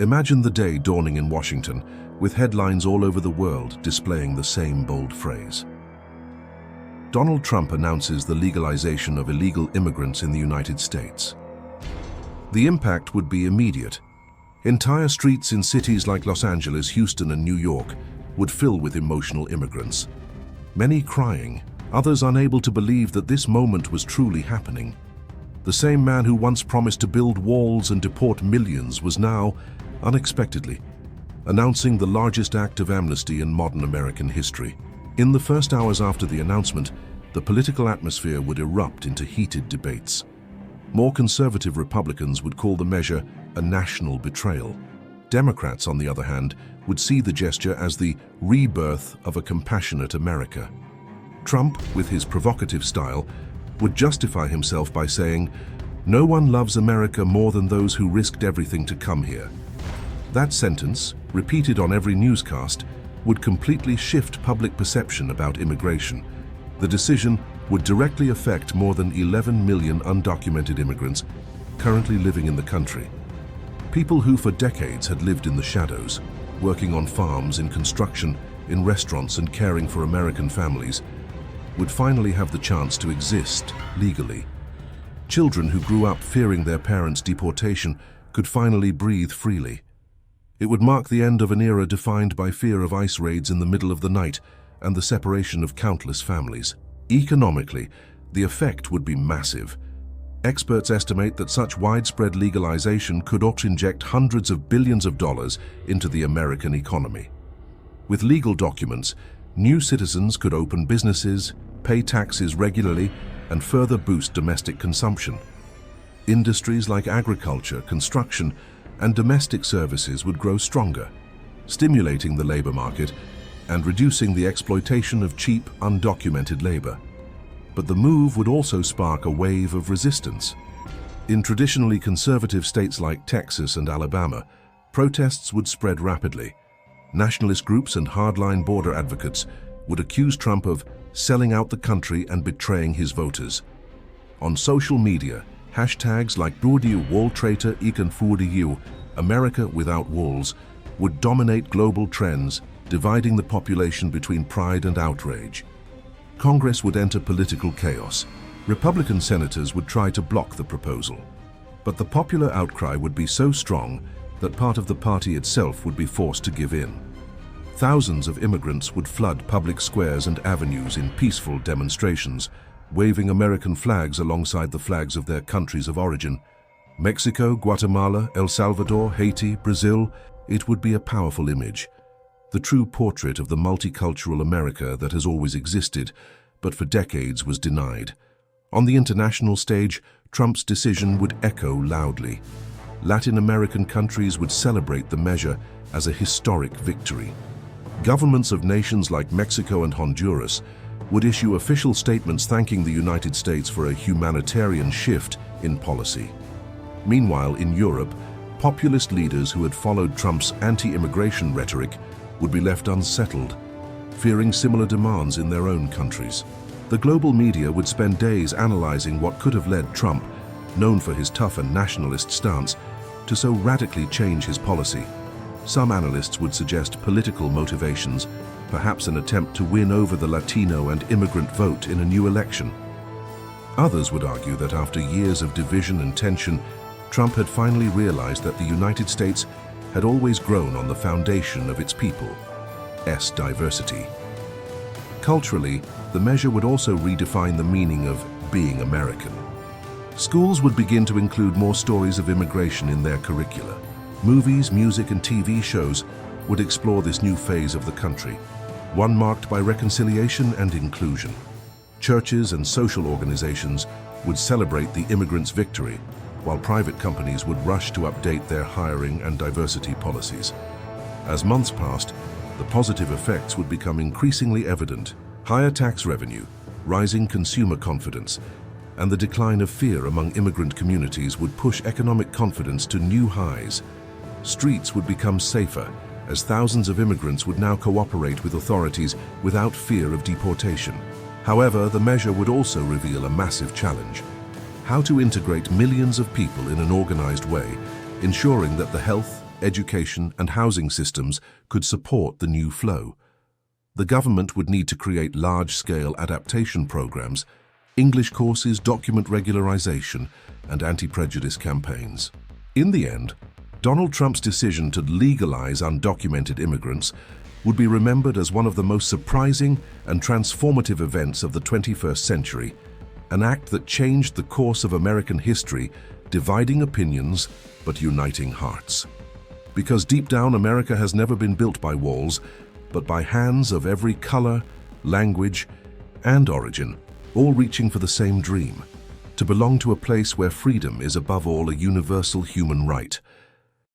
Imagine the day dawning in Washington, with headlines all over the world displaying the same bold phrase. Donald Trump announces the legalization of illegal immigrants in the United States. The impact would be immediate. Entire streets in cities like Los Angeles, Houston, and New York would fill with emotional immigrants. Many crying, others unable to believe that this moment was truly happening. The same man who once promised to build walls and deport millions was now, unexpectedly, announcing the largest act of amnesty in modern American history. In the first hours after the announcement, the political atmosphere would erupt into heated debates. More conservative Republicans would call the measure a national betrayal. Democrats, on the other hand, would see the gesture as the rebirth of a compassionate America. Trump, with his provocative style, would justify himself by saying, "No one loves America more than those who risked everything to come here." That sentence, repeated on every newscast, would completely shift public perception about immigration. The decision would directly affect more than 11 million undocumented immigrants currently living in the country. People who for decades had lived in the shadows, working on farms, in construction, in restaurants, and caring for American families, would finally have the chance to exist legally. Children who grew up fearing their parents' deportation could finally breathe freely. It would mark the end of an era defined by fear of ICE raids in the middle of the night and the separation of countless families. Economically, the effect would be massive. Experts estimate that such widespread legalization could inject hundreds of billions of dollars into the American economy. With legal documents, new citizens could open businesses, pay taxes regularly, and further boost domestic consumption. Industries like agriculture, construction, and domestic services would grow stronger, stimulating the labor market and reducing the exploitation of cheap, undocumented labor. But the move would also spark a wave of resistance. In traditionally conservative states like Texas and Alabama, protests would spread rapidly. Nationalist groups and hardline border advocates would accuse Trump of selling out the country and betraying his voters. On social media, hashtags like "Burde wall traitor ikan voor America without walls" would dominate global trends, dividing the population between pride and outrage. Congress would enter political chaos. Republican senators would try to block the proposal. But the popular outcry would be so strong that part of the party itself would be forced to give in. Thousands of immigrants would flood public squares and avenues in peaceful demonstrations, waving American flags alongside the flags of their countries of origin. Mexico, Guatemala, El Salvador, Haiti, Brazil, it would be a powerful image. The true portrait of the multicultural America that has always existed, but for decades was denied. On the international stage, Trump's decision would echo loudly. Latin American countries would celebrate the measure as a historic victory. Governments of nations like Mexico and Honduras would issue official statements thanking the United States for a humanitarian shift in policy. Meanwhile, in Europe, populist leaders who had followed Trump's anti-immigration rhetoric would be left unsettled, fearing similar demands in their own countries. The global media would spend days analyzing what could have led Trump, known for his tough and nationalist stance, to so radically change his policy. Some analysts would suggest political motivations, perhaps an attempt to win over the Latino and immigrant vote in a new election. Others would argue that after years of division and tension, Trump had finally realized that the United States had always grown on the foundation of its people's diversity. Culturally, the measure would also redefine the meaning of being American. Schools would begin to include more stories of immigration in their curricula. Movies, music, and TV shows would explore this new phase of the country, one marked by reconciliation and inclusion. Churches and social organizations would celebrate the immigrants' victory, while private companies would rush to update their hiring and diversity policies. As months passed, the positive effects would become increasingly evident. Higher tax revenue, rising consumer confidence, and the decline of fear among immigrant communities would push economic confidence to new highs. Streets would become safer, as thousands of immigrants would now cooperate with authorities without fear of deportation. However, the measure would also reveal a massive challenge: how to integrate millions of people in an organized way, ensuring that the health, education, and housing systems could support the new flow. The government would need to create large-scale adaptation programs, English courses, document regularization, and anti-prejudice campaigns. In the end, Donald Trump's decision to legalize undocumented immigrants would be remembered as one of the most surprising and transformative events of the 21st century, an act that changed the course of American history, dividing opinions but uniting hearts. Because deep down, America has never been built by walls, but by hands of every color, language, and origin, all reaching for the same dream: to belong to a place where freedom is above all a universal human right.